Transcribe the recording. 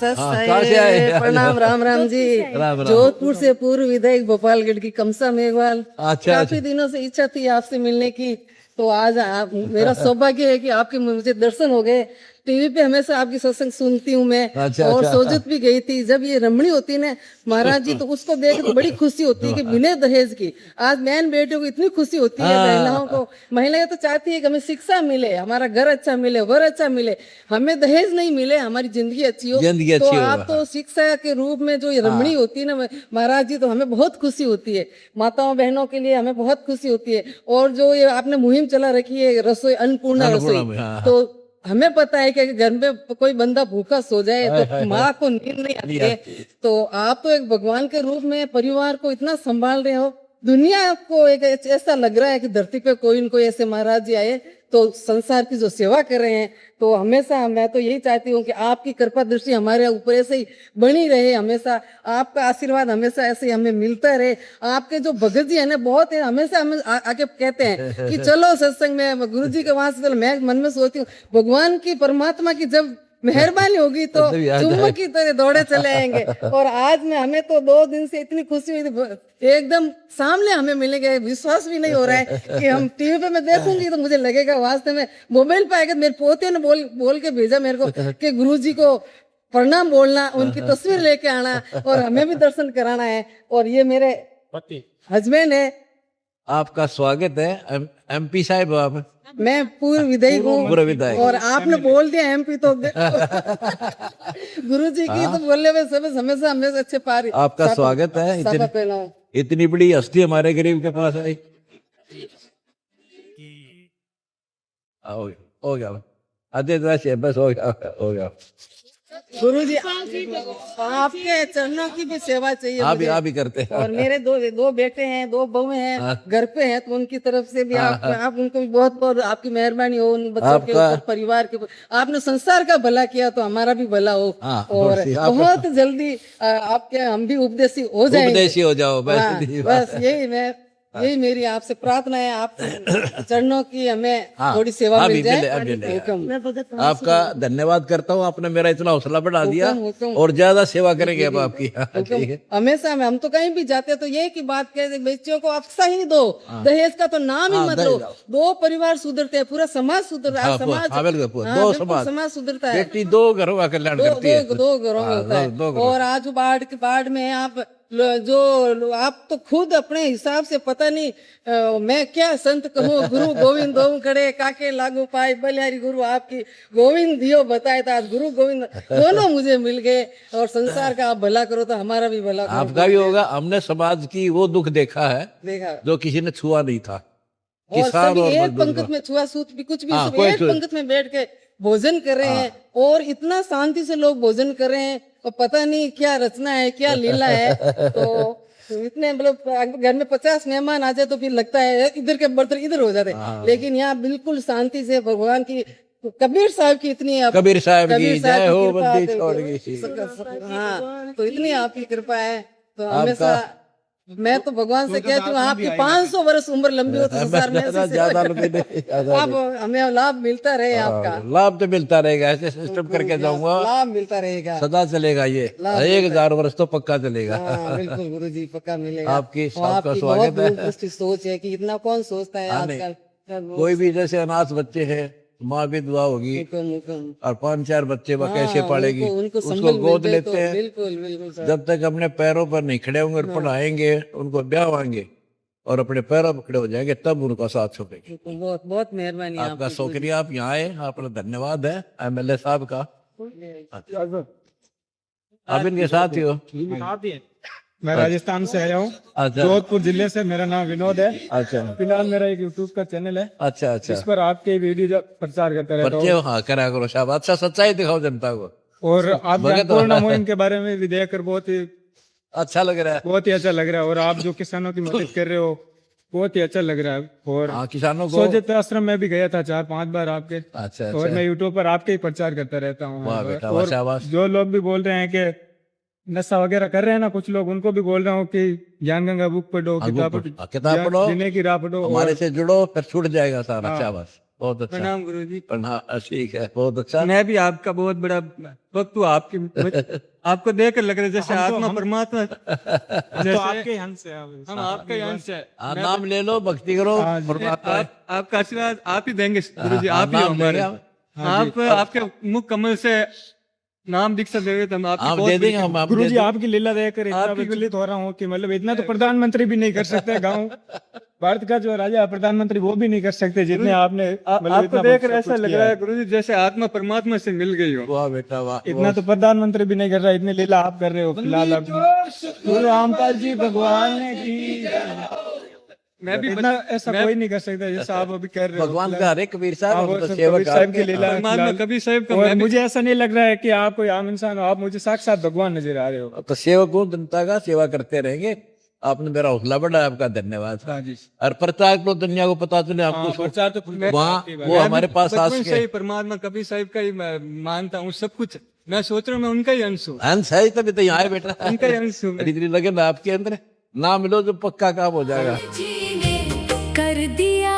सत कहाँ से आए? प्रणाम, राम राम जी। राम राम। जोधपुर से पूर्व विधायक गोपालगढ़ की कमसा मेघवाल। अच्छा, काफी दिनों से इच्छा थी आपसे मिलने की, तो आज आप मेरा सौभाग्य है कि आपके मुझे दर्शन हो गए। टीवी पे हमेशा आपकी सत्संग सुनती हूँ मैं। अच्छा, और अच्छा। सोजत भी गई थी जब ये रमणी होती ना महाराज जी, तो उसको देख तो बड़ी खुशी होती है कि बिना दहेज की आज बहन बेटियों को इतनी खुशी होती है। महिलाओं को, महिलाएं तो चाहती है कि हमें शिक्षा मिले, हमारा घर अच्छा मिले, वर अच्छा मिले, हमें दहेज नहीं मिले, हमारी जिंदगी अच्छी हो। जिंदगी तो अच्छी हो। आप तो शिक्षा के रूप में जो ये रमणी होती है ना महाराज जी, तो हमें बहुत खुशी होती है। माताओं बहनों के लिए हमें बहुत खुशी होती है। और जो ये आपने मुहिम चला रखी है रसोई अन्नपूर्णा अन्नपूर्णा रसोई, में, हाँ, हाँ। तो हमें पता है कि घर में कोई बंदा भूखा सो जाए तो माँ को नींद नहीं आती है। तो आप तो एक भगवान के रूप में परिवार को इतना संभाल रहे हो। दुनिया को एक ऐसा लग रहा है कि धरती पे कोई न कोई ऐसे महाराज जी आए तो संसार की जो सेवा कर रहे हैं। तो हमेशा मैं तो यही चाहती हूँ कि आपकी कृपा दृष्टि हमारे ऊपर ऐसे ही बनी रहे, हमेशा आपका आशीर्वाद हमेशा ऐसे ही हमें मिलता रहे। आपके जो भगत जी है ना बहुत है, हमेशा हमें आके कहते हैं कि चलो सत्संग में, गुरु जी के वहां से चलो। मैं मन में सोचती हूँ भगवान की परमात्मा की जब मेहरबानी होगी तो चुम्बक की तरह दौड़े चले आएंगे। और आज में हमें तो 2 दिन से इतनी खुशी हुई थी, एकदम सामने हमें मिलेंगे, विश्वास भी नहीं हो रहा है कि हम टीवी पे मैं देखूंगी तो मुझे लगेगा वास्तव में मोबाइल पे आएगा। मेरे पोते ने बोल के भेजा मेरे को कि गुरुजी को प्रणाम बोलना, उनकी तस्वीर लेके आना और हमें भी दर्शन कराना है। और ये मेरे हस्बैंड है। आपका स्वागत है। MP साहब आप? मैं पूर्व विधायक पूर्व हूँ विधायक। और आपने बोल दिया MP तो गुरु जी की तो बोलने में सब हमेशा हमेशा अच्छे पार। आपका स्वागत है। इतनी बड़ी हस्ती हमारे गरीब के पास आई। हो गया आधे से बस हो गया। गुरु जी आपके चरणों की भी सेवा चाहिए मुझे। आप भी करते हैं। और मेरे दो बेटे हैं, 2 बहुएं हैं घर पे हैं, तो उनकी तरफ से भी आप उनको भी बहुत बहुत आपकी मेहरबानी हो उन बच्चों के ऊपर, परिवार के ऊपर। आपने संसार का भला किया तो हमारा भी भला हो। और बहुत जल्दी आपके हम भी उपदेशी हो जाएंगे। उपदेशी हो जाओ बस यही मेरी आपसे प्रार्थना है। आप चरणों की हमें थोड़ी सेवा मिल जाए। आपका धन्यवाद करता हूँ, आपने मेरा इतना हौसला बढ़ा दिया और ज्यादा सेवा करेंगे अब आपकी। हमेशा हम तो कहीं भी जाते तो यही की बात कहते, बच्चों को आप सही दो, दहेज का तो नाम ही मत लो। 2 परिवार सुधरते हैं, पूरा समाज सुधरता है। समाज सुधरता है। बेटी 2 घरों का कल्याण करती है। 2 घरों में होता है। और आज बाढ़ में आप आप तो खुद अपने हिसाब से पता नहीं मैं क्या संत कहूँ। गुरु गोविंद दो खड़े काके लागू पाए, बलिहारी गुरु आपकी गोविंद दियो बताए था। आज गुरु गोविंद दोनों मुझे मिल गए। और संसार का आप भला करो तो हमारा भी भला करो। आपका भी होगा। हमने समाज की वो दुख देखा है जो किसी ने छुआ नहीं था। और सभी एक पंक्ति में छुआछूत भी कुछ भी सब एक पंक्ति में बैठ के भोजन कर रहे हैं। और इतना शांति से लोग भोजन कर रहे हैं और पता नहीं क्या रचना है, क्या लीला है। तो इतने मतलब घर में 50 मेहमान आ जाए तो फिर लगता है इधर के बर्तन इधर हो जाते हैं। लेकिन यहाँ बिल्कुल शांति से भगवान की, कबीर साहब की इतनी, कबीर साहब की जय हो, बद्दी छोड़ गई। हाँ, तो इतनी आपकी कृपा है। तो हमेशा मैं तो भगवान से कहती हूँ आपकी 500 वर्ष उम्र लंबी हो तो संसार में आप हमें लाभ मिलता रहे। आपका लाभ तो मिलता रहेगा, ऐसे सिस्टम करके जाऊंगा, लाभ मिलता रहेगा, सदा चलेगा। ये 1000 वर्ष तो पक्का चलेगा। बिल्कुल गुरु जी पक्का मिलेगा। आपकी सबका स्वागत है। सोच है कि इतना कौन सोचता है आजकल। कोई भी जैसे अनाथ बच्चे हैं, माँ भी दुआ होगी और 5-4 बच्चे वो कैसे पालेगी, उसको गोद लेते हैं। बिल्कुल जब तक अपने पैरों पर नहीं खड़े होंगे और पढ़ाएंगे, उनको ब्याहेंगे और अपने पैरों पर खड़े हो जाएंगे, तब उनका साथ छोड़ेंगे। बहुत बहुत मेहरबानी आपका शुक्रिया, आप यहाँ आए, आपका धन्यवाद है MLA साहब का। आप इनके साथ ही हो? मैं राजस्थान से आया हूँ। अच्छा। जोधपुर जिले से। मेरा नाम विनोद है। अच्छा। फिलहाल मेरा एक यूट्यूब का चैनल है। अच्छा। इस पर आपके वीडियो प्रचार करता रहता हूँ। हाँ, करा करो साहब, अच्छा सच्चाई दिखाओ जनता को। और आप पूर्ण मुहिम के बारे में भी देखकर बहुत ही अच्छा लग रहा है। बहुत ही अच्छा लग रहा है। और आप जो किसानों की मदद कर रहे हो बहुत ही अच्छा लग रहा है। और किसानों को सोजत आश्रम में भी गया था 4-5 बार आपके। अच्छा। और मैं यूट्यूब पर आपके ही प्रचार करता रहता हूँ। और जो लोग भी बोल रहे हैं कि नशा वगैरह कर रहे हैं ना कुछ लोग, उनको भी बोल रहा हूँ कि ज्ञान गंगा बुक पढ़ो, किताब पढ़ो, जीने की राह पढ़ो, हमारे से जुड़ो, फिर छूट जाएगा सारा। शाबाश। बहुत अच्छा। प्रणाम गुरुजी। प्रणाम, ठीक है, बहुत अच्छा। मैं भी आपका बहुत बड़ा भक्त हूँ। आपको देख कर लग रहा है जैसे आत्मा परमात्मा तो आपके अंश है हम आपका ही अंश है। हाँ, नाम ले लो, भक्ति करो, परमात्मा है। आपका आशीर्वाद आप ही देंगे गुरुजी। हाँ, आप ही हो नाम हमारे। लेंगे आप आपके मुख कमल से नाम दीक्षा देंगे तो हम आपकी आप बहुत दे बड़ी- देंगे, हम आप गुरु दे जी देंगे। आपकी लीला देखकर इतना आपकी- विचलित हो रहा हूँ कि मतलब इतना तो प्रधानमंत्री भी नहीं कर सकते गांव भारत का जो राजा प्रधानमंत्री वो भी नहीं कर सकते जितने आपने मतलब आपको इतना देख सब कर ऐसा कुछ लग किया रहा है। है गुरुजी जैसे आत्मा परमात्मा से मिल गई हो। वाह बेटा वाह। इतना तो प्रधानमंत्री भी नहीं कर रहा इतनी लीला आप कर रहे हो फिलहाल अब गुरु रामपाल जी भगवान की मैं भी इतना ऐसा कोई नहीं कर सकता जैसा आप अभी कर रहे हो भगवान का हरे कबीर साहब, आप हम तो सब सेवक कबीर साहब आपके। की लीला परमात्मा फिलहाल। कभी साहिब का और मैं भी- मुझे ऐसा नहीं लग रहा है कि आप कोई आम इंसान हो आप मुझे साक्षात भगवान नजर आ रहे हो तो सेवक हूँ, जनता का सेवा करते रहेंगे। आपने मेरा हौसला बढ़ाया, आपका धन्यवाद। हाँ जी और प्रचार तो दुनिया को पता चले, हमको प्रचार तो वहाँ वो हमारे पास बचपन आस से ही के परमात्मा कबीर साहिब का ही मैं मानता हूँ सब कुछ। मैं सोच रहा हूँ मैं उनका ही अंश हूँ। अंश है, तभी तो यहाँ आए बेटा। उनका ही अंश हूँ मैं। इतनी लगे ना आपके अंदर, नाम लो जो पक्का काम हो जाएगा। जी ने कर दिया